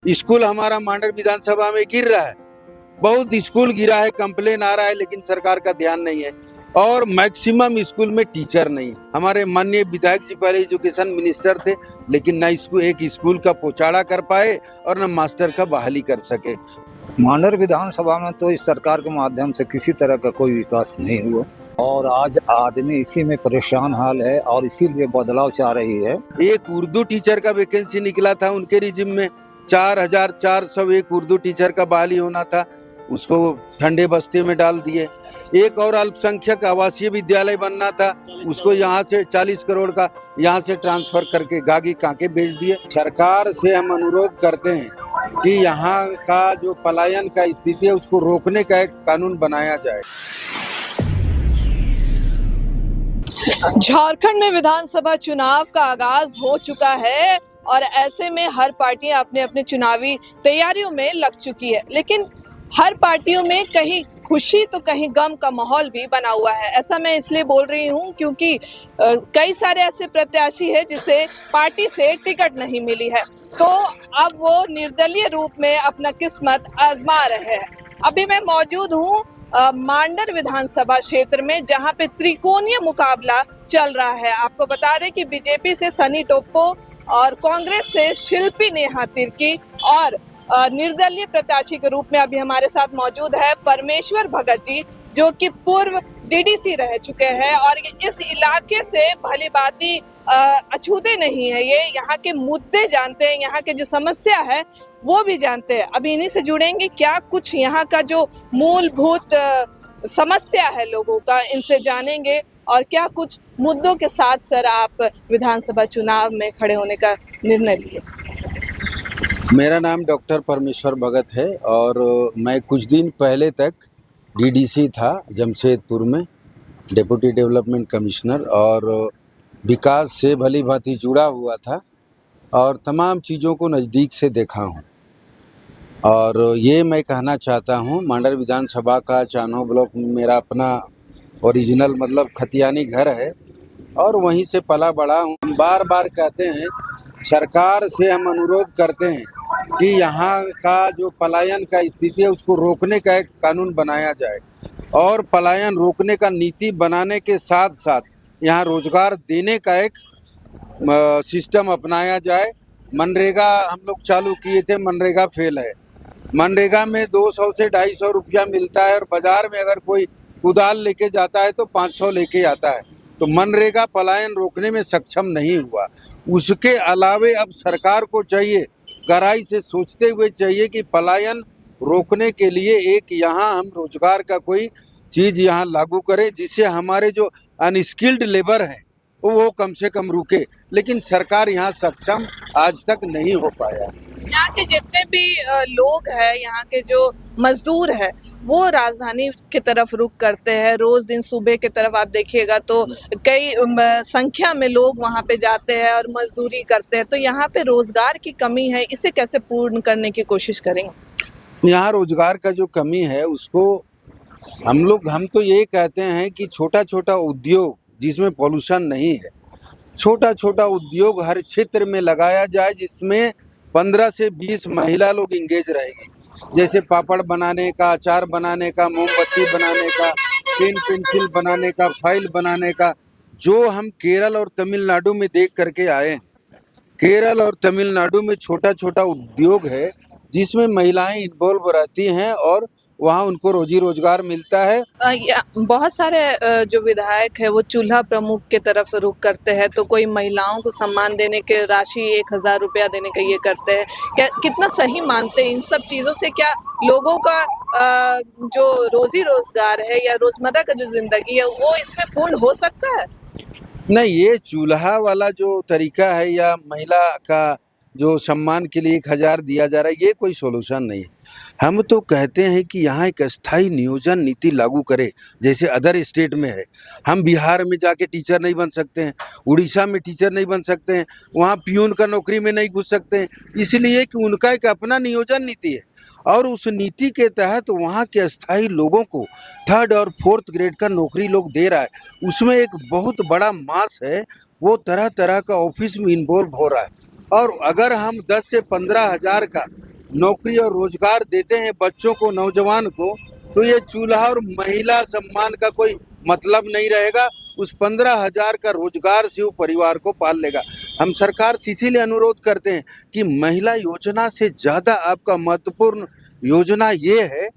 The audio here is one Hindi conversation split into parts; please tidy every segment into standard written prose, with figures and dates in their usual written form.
स्कूल हमारा मांडर विधानसभा में गिर रहा है, बहुत स्कूल गिरा है, कंप्लेन आ रहा है, लेकिन सरकार का ध्यान नहीं है। और मैक्सिमम स्कूल में टीचर नहीं है। हमारे माननीय विधायक जी पहले एजुकेशन मिनिस्टर थे, लेकिन न एक स्कूल का पोचाड़ा कर पाए और न मास्टर का बहाली कर सके। मांडर विधानसभा में तो इस सरकार के माध्यम से किसी तरह का कोई विकास नहीं हुआ और आज आदमी इसी में परेशान हाल है और इसीलिए बदलाव चाह रही है। एक उर्दू टीचर का वैकेंसी निकला था उनके रिजिम में, 4401 उर्दू टीचर का बहाली होना था, उसको ठंडे बस्ते में डाल दिए। एक और अल्पसंख्यक आवासीय विद्यालय बनना था, उसको यहाँ से 40 करोड़ का यहाँ से ट्रांसफर करके गागी कांके भेज दिए। सरकार से हम अनुरोध करते हैं कि यहाँ का जो पलायन का स्थिति है उसको रोकने का एक कानून बनाया जाए। झारखंड में विधानसभा चुनाव का आगाज हो चुका है और ऐसे में हर पार्टियां अपने अपने चुनावी तैयारियों में लग चुकी है, लेकिन हर पार्टियों में कहीं खुशी तो कहीं गम का माहौल भी बना हुआ है। ऐसा मैं इसलिए बोल रही हूं क्योंकि कई सारे ऐसे प्रत्याशी हैं जिसे पार्टी से टिकट नहीं मिली है, तो अब वो निर्दलीय रूप में अपना किस्मत आजमा रहे हैं। अभी मैं मौजूद हूँ मांडर विधानसभा क्षेत्र में, जहां पे त्रिकोणीय मुकाबला चल रहा है। आपको बता दें कि बीजेपी से सनी टोप्पो और कांग्रेस से शिल्पी नेहा तिर्की और निर्दलीय प्रत्याशी के रूप में अभी हमारे साथ मौजूद है परमेश्वर भगत जी, जो कि पूर्व डीडीसी रह चुके हैं और इस इलाके से भली भांति अछूते नहीं है। ये यहाँ के मुद्दे जानते हैं, यहाँ के जो समस्या है वो भी जानते हैं। अभी इन्हीं से जुड़ेंगे, क्या कुछ यहाँ का जो मूलभूत समस्या है लोगों का, इनसे जानेंगे और क्या कुछ मुद्दों के साथ सर आप विधानसभा चुनाव में खड़े होने का निर्णय लिए। मेरा नाम डॉक्टर परमेश्वर भगत है और मैं कुछ दिन पहले तक डीडीसी था जमशेदपुर में, डिप्टी डेवलपमेंट कमिश्नर, और विकास से भली भांति जुड़ा हुआ था और तमाम चीज़ों को नज़दीक से देखा हूँ। और ये मैं कहना चाहता हूँ, मांडर विधानसभा का चानो ब्लॉक में मेरा अपना ओरिजिनल मतलब खतियानी घर है और वहीं से पला बड़ा हूँ। हम बार बार कहते हैं, सरकार से हम अनुरोध करते हैं कि यहाँ का जो पलायन का स्थिति है उसको रोकने का एक कानून बनाया जाए और पलायन रोकने का नीति बनाने के साथ साथ यहाँ रोजगार देने का एक सिस्टम अपनाया जाए। मनरेगा हम लोग चालू किए थे, मनरेगा फेल है। मनरेगा में 200 से 250 रुपया मिलता है और बाजार में अगर कोई कुदाल लेके जाता है तो 500 लेके आता है, तो मनरेगा पलायन रोकने में सक्षम नहीं हुआ। उसके अलावे अब सरकार को चाहिए, गहराई से सोचते हुए चाहिए कि पलायन रोकने के लिए एक यहाँ हम रोजगार का कोई चीज़ यहाँ लागू करें जिससे हमारे जो अनस्किल्ड लेबर है वो कम से कम रुके, लेकिन सरकार यहाँ सक्षम आज तक नहीं हो पाया। यहाँ के जितने भी लोग हैं, यहाँ के जो मजदूर है, वो राजधानी की तरफ रुख करते हैं। रोज दिन सुबह की तरफ आप देखिएगा तो कई संख्या में लोग वहाँ पे जाते हैं और मजदूरी करते हैं। तो यहाँ पे रोजगार की कमी है, इसे कैसे पूर्ण करने की कोशिश करेंगे? यहाँ रोजगार का जो कमी है उसको हम तो ये कहते हैं कि छोटा छोटा उद्योग जिसमें पॉल्यूशन नहीं है, छोटा छोटा उद्योग हर क्षेत्र में लगाया जाए जिसमें 15 से 20 महिला लोग इंगेज रहेगी। जैसे पापड़ बनाने का, अचार बनाने का, मोमबत्ती बनाने का, पेन पेंसिल बनाने का, फाइल बनाने का, जो हम केरल और तमिलनाडु में देख करके आए हैं। केरल और तमिलनाडु में छोटा छोटा उद्योग है जिसमें महिलाएं इन्वॉल्व रहती हैं और वहाँ उनको रोजी रोजगार मिलता है। बहुत सारे जो विधायक है वो चूल्हा प्रमुख के तरफ रुख करते हैं, तो कोई महिलाओं को सम्मान देने के राशि 1000 रुपया देने का ये करते हैं। क्या कितना सही मानते हैं इन सब चीज़ों से? क्या लोगों का जो रोजी रोजगार है या रोजमर्रा का जो जिंदगी है वो इसमें पूर्ण हो सकता है? नहीं, ये चूल्हा वाला जो तरीका है या महिला का जो सम्मान के लिए 1000 दिया जा रहा है, ये कोई सोल्यूशन नहीं है। हम तो कहते हैं कि यहाँ एक अस्थायी नियोजन नीति लागू करे जैसे अदर स्टेट में है। हम बिहार में जाके टीचर नहीं बन सकते हैं, उड़ीसा में टीचर नहीं बन सकते हैं, वहाँ पियून का नौकरी में नहीं घुस सकते हैं, इसलिए कि उनका एक अपना नियोजन नीति है और उस नीति के तहत वहाँ के अस्थायी लोगों को 3rd और 4th ग्रेड का नौकरी लोग दे रहा है। उसमें एक बहुत बड़ा मास है, वो तरह तरह का ऑफिस में इन्वॉल्व हो रहा है और अगर हम 10 से 15 हज़ार का नौकरी और रोजगार देते हैं बच्चों को, नौजवान को, तो ये चूल्हा और महिला सम्मान का कोई मतलब नहीं रहेगा। उस 15,000 का रोजगार से वो परिवार को पाल लेगा। हम सरकार से इसीलिए अनुरोध करते हैं कि महिला योजना से ज़्यादा आपका महत्वपूर्ण योजना ये है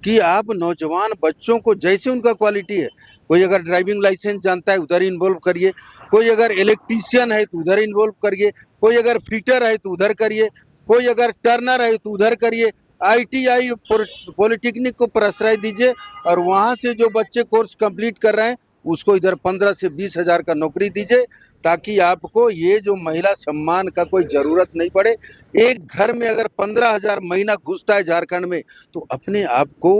कि आप नौजवान बच्चों को जैसे उनका क्वालिटी है, कोई अगर ड्राइविंग लाइसेंस जानता है उधर इन्वॉल्व करिए, कोई अगर इलेक्ट्रीशियन है तो उधर इन्वॉल्व करिए, कोई अगर फिटर है तो उधर करिए, कोई अगर टर्नर है तो उधर करिए। ITI पॉलिटेक्निक को प्रश्रय दीजिए और वहाँ से जो बच्चे कोर्स कंप्लीट कर रहे हैं उसको इधर 15 से 20 हज़ार का नौकरी दीजिए, ताकि आपको ये जो महिला सम्मान का कोई ज़रूरत नहीं पड़े। एक घर में अगर 15,000 महीना घुसता है झारखंड में तो अपने आप को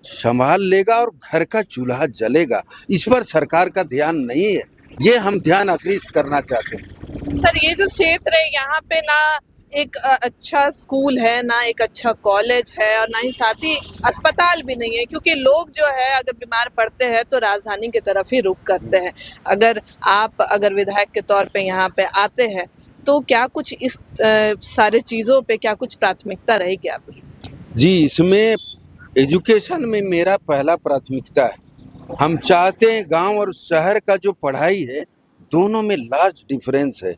संभाल लेगा और घर का चूल्हा जलेगा। इस पर सरकार का ध्यान नहीं है, ये हम ध्यान आकृष्ट करना चाहते हैं। सर, ये जो क्षेत्र है यहाँ पे ना एक अच्छा स्कूल है, ना एक अच्छा कॉलेज है, और ना ही साथ ही अस्पताल भी नहीं है, क्योंकि लोग जो है अगर बीमार पड़ते हैं तो राजधानी की तरफ ही रुख करते हैं। अगर विधायक के तौर पे यहाँ पे आते हैं तो क्या कुछ इस सारे चीज़ों पे क्या कुछ प्राथमिकता रहेगी आपकी? जी, इसमें एजुकेशन में मेरा पहला प्राथमिकता है। हम चाहते हैं गांव और शहर का जो पढ़ाई है दोनों में लार्ज डिफरेंस है।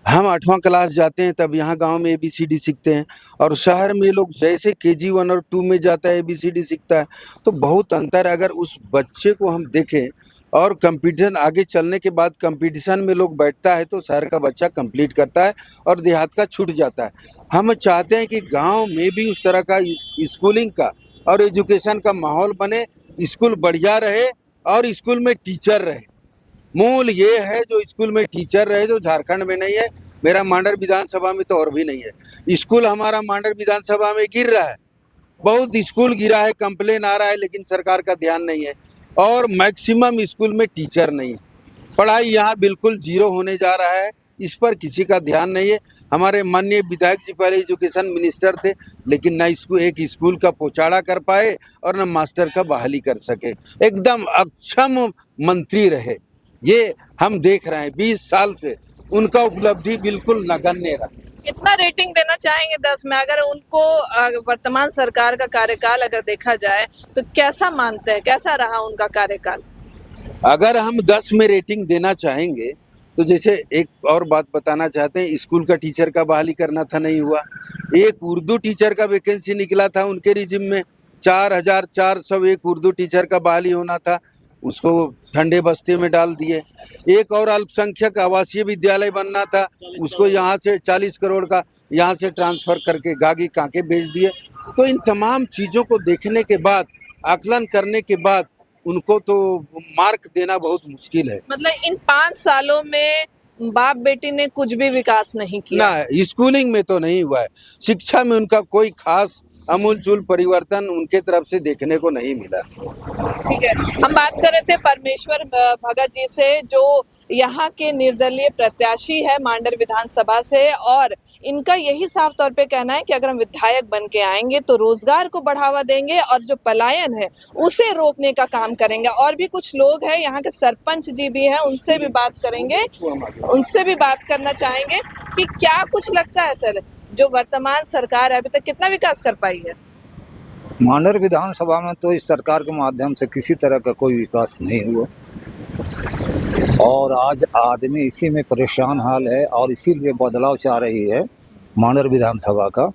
हम 8वां क्लास जाते हैं तब यहाँ गांव में ABCD सीखते हैं, और शहर में लोग जैसे KG 1 और 2 में जाता है ABCD सीखता है, तो बहुत अंतर है। अगर उस बच्चे को हम देखें और कंपटीशन आगे चलने के बाद कंपटीशन में लोग बैठता है तो शहर का बच्चा कंप्लीट करता है और देहात का छूट जाता है। हम चाहते हैं कि गांव में भी उस तरह का स्कूलिंग का और एजुकेशन का माहौल बने, स्कूल बढ़िया रहे और स्कूल में टीचर रहे। मूल ये है जो स्कूल में टीचर रहे, जो झारखंड में नहीं है। मेरा मांडर विधानसभा में तो और भी नहीं है। स्कूल हमारा मांडर विधानसभा में गिर रहा है, बहुत स्कूल गिरा है, कंप्लेन आ रहा है, लेकिन सरकार का ध्यान नहीं है। और मैक्सिमम स्कूल में टीचर नहीं है, पढ़ाई यहाँ बिल्कुल जीरो होने जा रहा है, इस पर किसी का ध्यान नहीं है। हमारे माननीय विधायक जी पहले एजुकेशन मिनिस्टर थे, लेकिन न एक स्कूल का पोचाड़ा कर पाए और न मास्टर का बहाली कर सके। एकदम अक्षम मंत्री रहे, ये हम देख रहे हैं 20 साल से। उनका उपलब्धि बिल्कुल नगण्य रहा। कितना रेटिंग देना चाहेंगे 10 में? अगर उनको वर्तमान सरकार का कार्यकाल अगर देखा जाए तो कैसा मानते हैं, कैसा रहा उनका कार्यकाल? अगर हम 10 में रेटिंग देना चाहेंगे तो जैसे एक और बात बताना चाहते हैं, स्कूल का टीचर का बहाली करना था, नहीं हुआ। एक उर्दू टीचर का वैकेंसी निकला था उनके रिजिम में, 4,401 उर्दू टीचर का बहाली होना था, उसको ठंडे बस्ते में डाल दिए। एक और अल्पसंख्यक आवासीय विद्यालय बनना था, उसको यहाँ से 40 करोड़ का यहाँ से ट्रांसफ़र करके गागी कांके भेज दिए। तो इन तमाम चीज़ों को देखने के बाद, आकलन करने के बाद उनको तो मार्क देना बहुत मुश्किल है। मतलब इन 5 सालों में बाप बेटी ने कुछ भी विकास नहीं किया ना, स्कूलिंग में तो नहीं हुआ है, शिक्षा में उनका कोई खास अमूलचूल परिवर्तन उनके तरफ से देखने को नहीं मिला। ठीक है, हम बात कर रहे थे परमेश्वर भगत जी से, जो यहाँ के निर्दलीय प्रत्याशी है मांडर विधानसभा से, और इनका यही साफ तौर पे कहना है कि अगर हम विधायक बन के आएंगे तो रोजगार को बढ़ावा देंगे और जो पलायन है उसे रोकने का काम करेंगे। और भी कुछ लोग हैं, यहाँ के सरपंच जी भी हैं, उनसे भी बात करेंगे, उनसे भी बात करना चाहेंगे कि क्या कुछ लगता है सर, जो वर्तमान सरकार है अभी तक कितना विकास कर पाई है? मांडर विधानसभा में तो इस सरकार के माध्यम से किसी तरह का कोई विकास नहीं हुआ, और आज आदमी इसी में परेशान हाल है, और इसीलिए बदलाव चाह रही है मांडर विधानसभा का।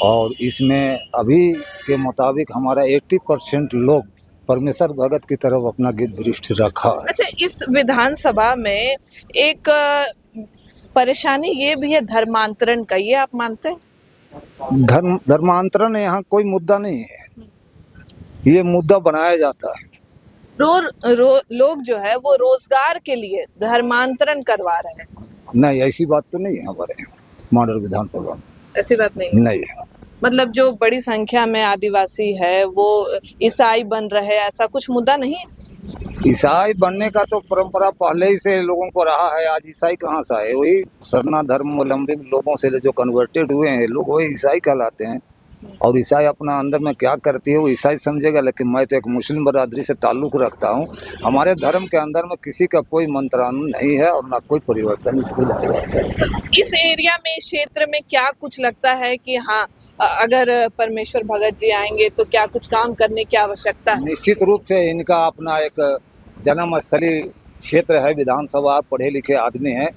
और इसमें अभी के मुताबिक हमारा 80% लोग परमेश्वर भगत की तरफ अपना दृष्टि रखा है। अच्छा, इस विधानसभा में एक परेशानी ये भी है धर्मांतरण का, ये आप मानते हैं? धर्मांतरण यहाँ कोई मुद्दा नहीं है, ये मुद्दा बनाया जाता है। लोग जो है वो रोजगार के लिए धर्मांतरण करवा रहे हैं। नहीं, ऐसी बात तो नहीं है हमारे मांडर विधानसभा में, ऐसी बात नहीं नहीं। मतलब जो बड़ी संख्या में आदिवासी है वो ईसाई बन रहे, ऐसा कुछ मुद्दा नहीं है? ईसाई बनने का तो परंपरा पहले ही से लोगों को रहा है, आज ईसाई कहाँ से आए? वही सरना धर्मावलंबी लोगों से जो कन्वर्टेड हुए हैं लोग, वही ईसाई कहलाते हैं। और ईसाई अपना अंदर में क्या करती है वो ईसाई समझेगा, लेकिन मैं तो एक मुस्लिम बरादरी से ताल्लुक़ रखता हूँ। हमारे धर्म के अंदर में किसी का कोई मंत्रानुन नहीं है और ना कोई परिवर्तन इसको लाया है। इस एरिया में, इस क्षेत्र में क्या कुछ लगता है कि हाँ, अगर परमेश्वर भगत जी आएंगे तो क्या कुछ काम करने की आवश्यकता है? निश्चित रूप से इनका अपना एक जन्मस्थली क्षेत्र है, विधानसभा, पढ़े लिखे आदमी हैं,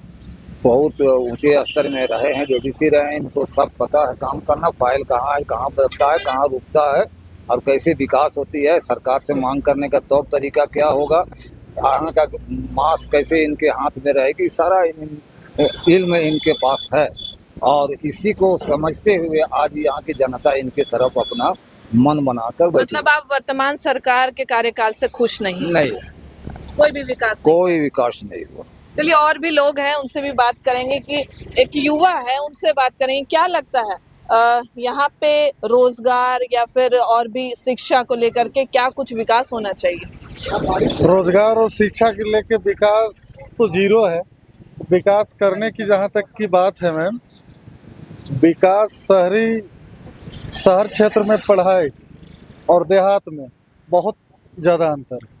बहुत ऊंचे स्तर में रहे हैं, डीडीसी रहे हैं, इनको सब पता है काम करना, फाइल कहाँ है, कहाँ बदलता है, कहाँ रुकता है और कैसे विकास होती है, सरकार से मांग करने का तौर तरीका क्या होगा, यहाँ का मास्क कैसे इनके हाथ में रहेगी, सारा इल्म इनके पास है। और इसी को समझते हुए आज यहाँ की जनता इनके तरफ अपना मन बनाकर बैठी। मतलब आप वर्तमान सरकार के कार्यकाल से खुश नहीं? नहीं, कोई भी विकास नहीं? कोई विकास नहीं हुआ। चलिए, और भी लोग हैं, उनसे भी बात करेंगे कि एक युवा है, उनसे बात करेंगे। क्या लगता है यहाँ पे रोजगार या फिर और भी शिक्षा को लेकर के क्या कुछ विकास होना चाहिए? रोजगार और शिक्षा के लेके विकास तो जीरो है। विकास करने की जहाँ तक की बात है मैम, विकास शहर क्षेत्र में पढ़ाई और देहात में बहुत ज़्यादा अंतर है।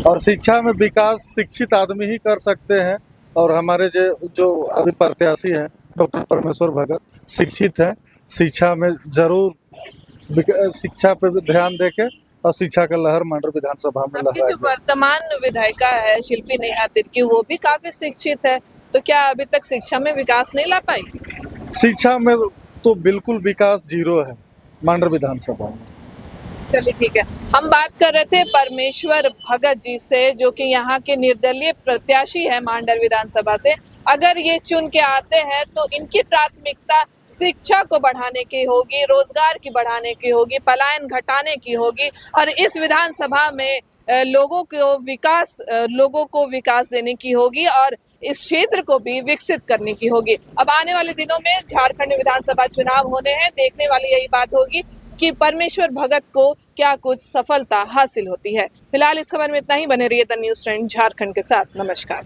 और शिक्षा में विकास शिक्षित आदमी ही कर सकते हैं। और हमारे जो अभी प्रत्याशी हैं डॉक्टर परमेश्वर भगत शिक्षित हैं, शिक्षा में जरूर शिक्षा पे भी ध्यान देके और शिक्षा का लहर मंडल विधानसभा में आपकी जो वर्तमान विधायिका है शिल्पी नेहा तिर्की, वो भी काफी शिक्षित है, तो क्या अभी तक शिक्षा में विकास नहीं ला पाई? शिक्षा में तो बिल्कुल विकास जीरो है मांडर विधानसभा में। चलिए ठीक है, हम बात कर रहे थे परमेश्वर भगत जी से, जो कि यहाँ के निर्दलीय प्रत्याशी है मांडर विधानसभा से। अगर ये चुन के आते हैं तो इनकी प्राथमिकता शिक्षा को बढ़ाने की होगी, रोजगार की बढ़ाने की होगी, पलायन घटाने की होगी और इस विधानसभा में लोगों को विकास देने की होगी और इस क्षेत्र को भी विकसित करने की होगी। अब आने वाले दिनों में झारखंड विधानसभा चुनाव होने हैं, देखने वाली यही बात होगी कि परमेश्वर भगत को क्या कुछ सफलता हासिल होती है। फिलहाल इस खबर में इतना ही। बने रहिए द न्यूज़ ट्रेंड झारखंड के साथ। नमस्कार।